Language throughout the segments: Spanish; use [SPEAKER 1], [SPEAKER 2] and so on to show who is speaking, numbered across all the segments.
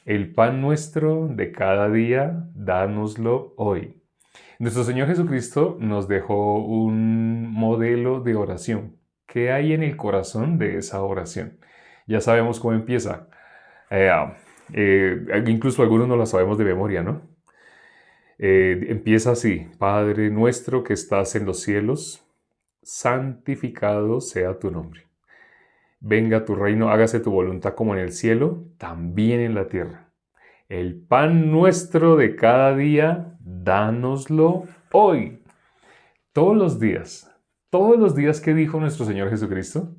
[SPEAKER 1] El pan nuestro de cada día, dánoslo hoy. Nuestro Señor Jesucristo nos dejó un modelo de oración. ¿Qué hay en el corazón de esa oración? Ya sabemos cómo empieza. Eh, ah, Incluso algunos no la sabemos de memoria, ¿no? Empieza así: Padre nuestro que estás en los cielos, santificado sea tu nombre. Venga tu reino, hágase tu voluntad como en el cielo, también en la tierra. El pan nuestro de cada día, dánoslo hoy. Todos los días que dijo nuestro Señor Jesucristo,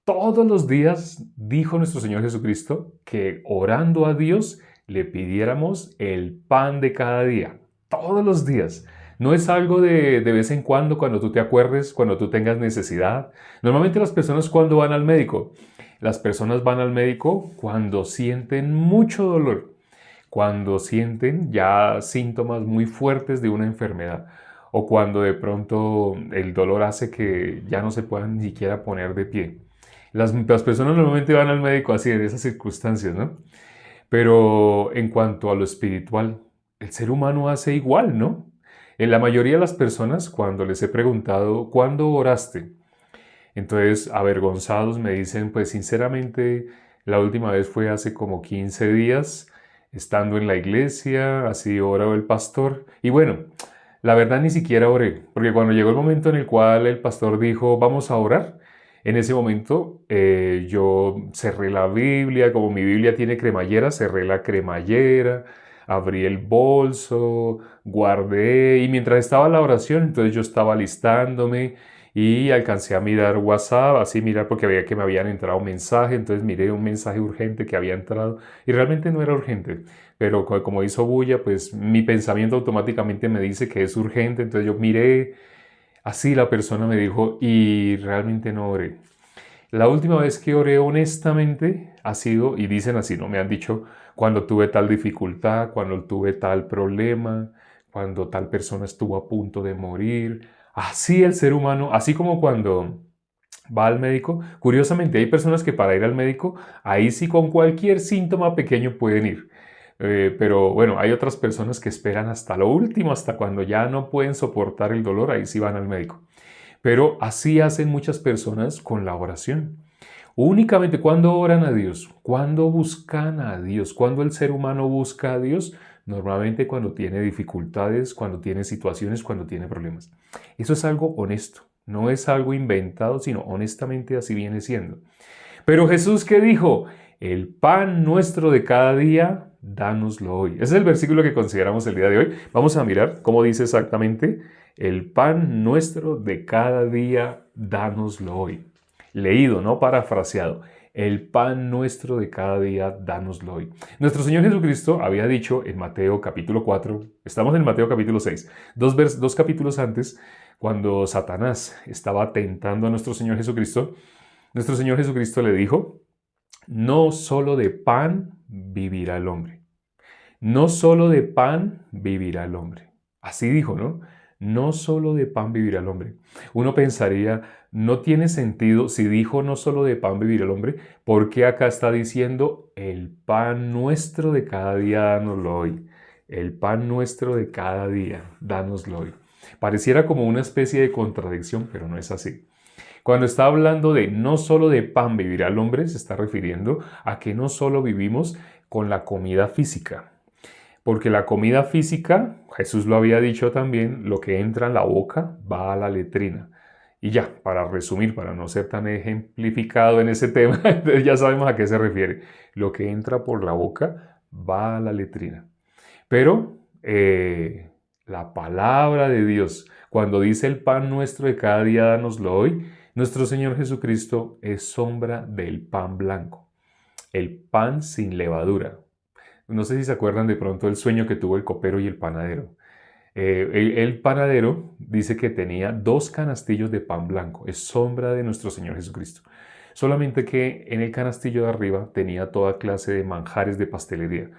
[SPEAKER 1] todos los días dijo nuestro Señor Jesucristo que orando a Dios le pidiéramos el pan de cada día. Todos los días. No es algo de vez en cuando tú te acuerdes, cuando tú tengas necesidad. Normalmente las personas cuando van al médico, las personas van al médico cuando sienten mucho dolor, cuando sienten ya síntomas muy fuertes de una enfermedad o cuando de pronto el dolor hace que ya no se puedan ni siquiera poner de pie. Las personas normalmente van al médico así en esas circunstancias, ¿no? Pero en cuanto a lo espiritual, el ser humano hace igual, ¿no? En la mayoría de las personas, cuando les he preguntado, ¿cuándo oraste? Entonces, avergonzados me dicen, pues sinceramente, la última vez fue hace como 15 días, estando en la iglesia, así oró el pastor. Y bueno, la verdad ni siquiera oré, porque cuando llegó el momento en el cual el pastor dijo, vamos a orar, en ese momento yo cerré la Biblia, como mi Biblia tiene cremallera, cerré la cremallera, abrí el bolso, guardé, y mientras estaba la oración, entonces yo estaba listándome y alcancé a mirar WhatsApp, así mirar porque veía que me habían entrado un mensaje, entonces miré un mensaje urgente que había entrado y realmente no era urgente, pero como hizo bulla, pues mi pensamiento automáticamente me dice que es urgente, entonces yo miré, así la persona me dijo y realmente no oré. La última vez que oré honestamente ha sido, y dicen así, ¿no? Me han dicho cuando tuve tal dificultad, cuando tuve tal problema, cuando tal persona estuvo a punto de morir. Así el ser humano, así como cuando va al médico. Curiosamente, hay personas que para ir al médico, ahí sí con cualquier síntoma pequeño pueden ir. Pero bueno, hay otras personas que esperan hasta lo último, hasta cuando ya no pueden soportar el dolor, ahí sí van al médico. Pero así hacen muchas personas con la oración. Únicamente cuando oran a Dios, cuando buscan a Dios, cuando el ser humano busca a Dios, normalmente cuando tiene dificultades, cuando tiene situaciones, cuando tiene problemas. Eso es algo honesto, no es algo inventado, sino honestamente así viene siendo. Pero Jesús, ¿qué dijo? El pan nuestro de cada día, dánoslo hoy. Ese es el versículo que consideramos el día de hoy. Vamos a mirar cómo dice exactamente: el pan nuestro de cada día, dánoslo hoy. Leído, no parafraseado. El pan nuestro de cada día, dánoslo hoy. Nuestro Señor Jesucristo había dicho en Mateo capítulo 4, estamos en Mateo capítulo 6, dos capítulos antes, cuando Satanás estaba tentando a nuestro Señor Jesucristo, nuestro Señor Jesucristo le dijo, no solo de pan vivirá el hombre. No solo de pan vivirá el hombre. Así dijo, ¿no? No solo de pan vivirá el hombre. Uno pensaría, no tiene sentido si dijo no solo de pan vivirá el hombre, ¿por qué acá está diciendo el pan nuestro de cada día dánoslo hoy? El pan nuestro de cada día, dánoslo hoy. Pareciera como una especie de contradicción, pero no es así. Cuando está hablando de no solo de pan vivirá el hombre, se está refiriendo a que no solo vivimos con la comida física, porque la comida física, Jesús lo había dicho también, lo que entra en la boca va a la letrina. Y ya, para resumir, para no ser tan ejemplificado en ese tema, entonces ya sabemos a qué se refiere. Lo que entra por la boca va a la letrina. Pero la palabra de Dios, cuando dice el pan nuestro de cada día, dánoslo hoy, nuestro Señor Jesucristo es sombra del pan blanco, el pan sin levadura. No sé si se acuerdan de pronto el sueño que tuvo el copero y el panadero. El panadero dice que tenía dos canastillos de pan blanco, es sombra de nuestro Señor Jesucristo. Solamente que en el canastillo de arriba tenía toda clase de manjares de pastelería.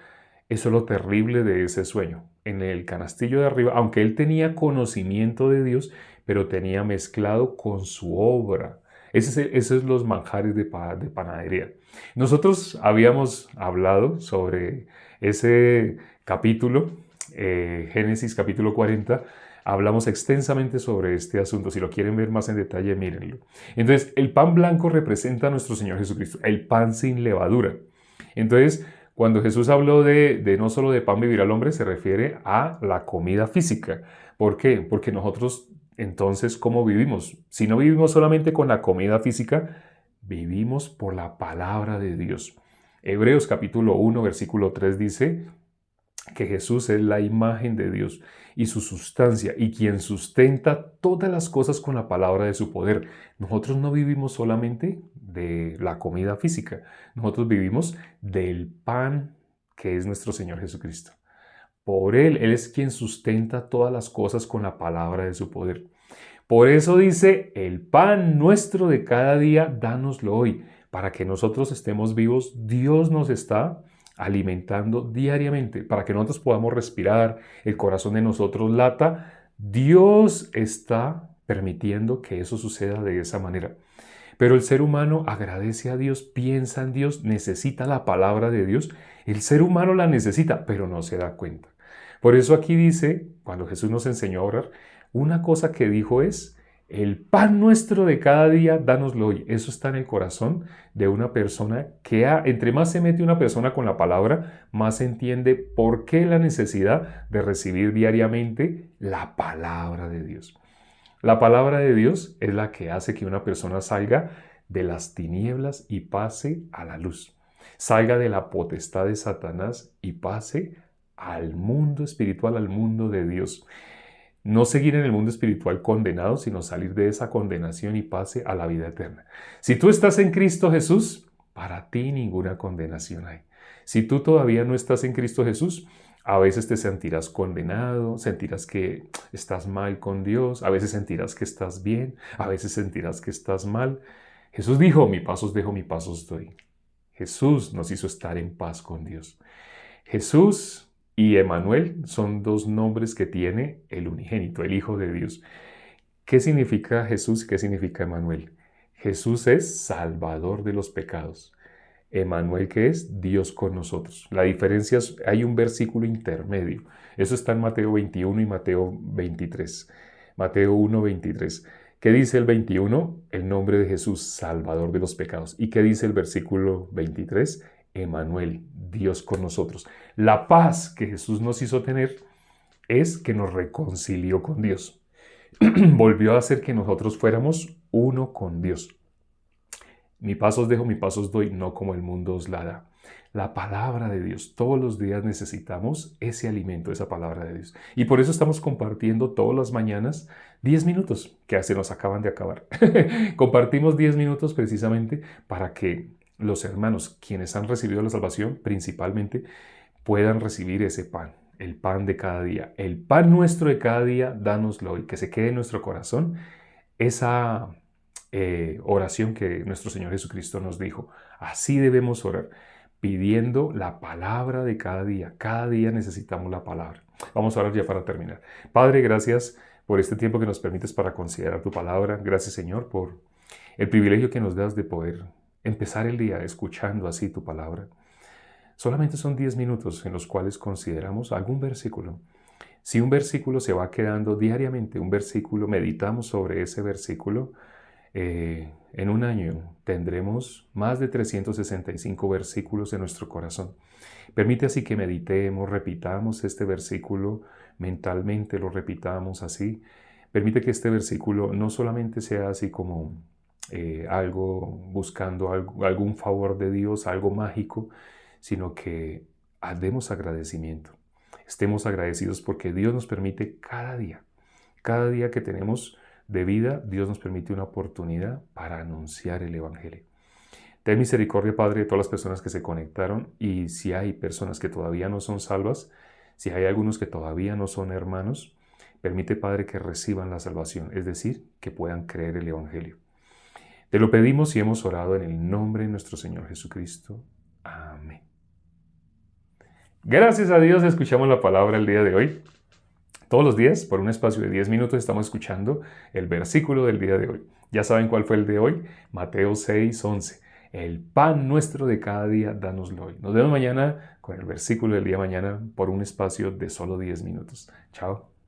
[SPEAKER 1] Eso es lo terrible de ese sueño. En el canastillo de arriba, aunque él tenía conocimiento de Dios, pero tenía mezclado con su obra. Esos son los manjares de panadería. Nosotros habíamos hablado sobre ese capítulo, Génesis capítulo 40. Hablamos extensamente sobre este asunto. Si lo quieren ver más en detalle, mírenlo. Entonces, el pan blanco representa a nuestro Señor Jesucristo, el pan sin levadura. Entonces, cuando Jesús habló de no solo de pan vivirá el hombre, se refiere a la comida física. ¿Por qué? Porque nosotros, entonces, ¿cómo vivimos? Si no vivimos solamente con la comida física, vivimos por la palabra de Dios. Hebreos capítulo 1, versículo 3 dice que Jesús es la imagen de Dios y su sustancia y quien sustenta todas las cosas con la palabra de su poder. Nosotros no vivimos solamente de la comida física, nosotros vivimos del pan que es nuestro Señor Jesucristo. Por Él es quien sustenta todas las cosas con la palabra de su poder. Por eso dice, el pan nuestro de cada día, dánoslo hoy. Para que nosotros estemos vivos, Dios nos está alimentando diariamente. Para que nosotros podamos respirar, el corazón de nosotros lata, Dios está permitiendo que eso suceda de esa manera. Pero el ser humano agradece a Dios, piensa en Dios, necesita la palabra de Dios. El ser humano la necesita, pero no se da cuenta. Por eso aquí dice, cuando Jesús nos enseñó a orar, una cosa que dijo es, el pan nuestro de cada día, dánoslo hoy. Eso está en el corazón de una persona que entre más se mete una persona con la palabra, más entiende por qué la necesidad de recibir diariamente la palabra de Dios. La palabra de Dios es la que hace que una persona salga de las tinieblas y pase a la luz. Salga de la potestad de Satanás y pase al mundo espiritual, al mundo de Dios. No seguir en el mundo espiritual condenado, sino salir de esa condenación y pase a la vida eterna. Si tú estás en Cristo Jesús, para ti ninguna condenación hay. Si tú todavía no estás en Cristo Jesús, a veces te sentirás condenado, sentirás que estás mal con Dios, a veces sentirás que estás bien, a veces sentirás que estás mal. Jesús dijo, mi paz os dejo, mi paz os doy. Jesús nos hizo estar en paz con Dios. Jesús y Emanuel son dos nombres que tiene el unigénito, el Hijo de Dios. ¿Qué significa Jesús y qué significa Emanuel? Jesús es Salvador de los pecados. Emanuel, que es Dios con nosotros. La diferencia es, hay un versículo intermedio. Eso está en Mateo 21 y Mateo 23. Mateo 1, 23. ¿Qué dice el 21? El nombre de Jesús, Salvador de los pecados. ¿Y qué dice el versículo 23? Emanuel, Dios con nosotros. La paz que Jesús nos hizo tener es que nos reconcilió con Dios. Volvió a hacer que nosotros fuéramos uno con Dios. Mi paz os dejo, mi paz os doy, no como el mundo os la da. La palabra de Dios, todos los días necesitamos ese alimento, esa palabra de Dios. Y por eso estamos compartiendo todas las mañanas 10 minutos, que se nos acaban de acabar. Compartimos 10 minutos precisamente para que los hermanos, quienes han recibido la salvación principalmente, puedan recibir ese pan, el pan de cada día. El pan nuestro de cada día, dánoslo hoy, que se quede en nuestro corazón esa oración que nuestro Señor Jesucristo nos dijo. Así debemos orar, pidiendo la palabra de cada día. Cada día necesitamos la palabra. Vamos a orar ya para terminar. Padre, gracias por este tiempo que nos permites para considerar tu palabra. Gracias, Señor, por el privilegio que nos das de poder empezar el día escuchando así tu palabra. Solamente son 10 minutos en los cuales consideramos algún versículo. Si un versículo se va quedando diariamente, un versículo, meditamos sobre ese versículo, en un año tendremos más de 365 versículos en nuestro corazón. Permite así que meditemos, repitamos este versículo mentalmente, lo repitamos así. Permite que este versículo no solamente sea así como algo buscando algún favor de Dios, algo mágico, sino que demos agradecimiento. Estemos agradecidos porque Dios nos permite cada día que tenemos de vida, Dios nos permite una oportunidad para anunciar el Evangelio. Ten misericordia, Padre, de todas las personas que se conectaron y si hay personas que todavía no son salvas, si hay algunos que todavía no son hermanos, permite, Padre, que reciban la salvación, es decir, que puedan creer el Evangelio. Te lo pedimos y hemos orado en el nombre de nuestro Señor Jesucristo. Amén. Gracias a Dios escuchamos la palabra el día de hoy. Todos los días, por un espacio de 10 minutos, estamos escuchando el versículo del día de hoy. Ya saben cuál fue el de hoy, Mateo 6:11. El pan nuestro de cada día, dánoslo hoy. Nos vemos mañana con el versículo del día de mañana por un espacio de solo 10 minutos. Chao.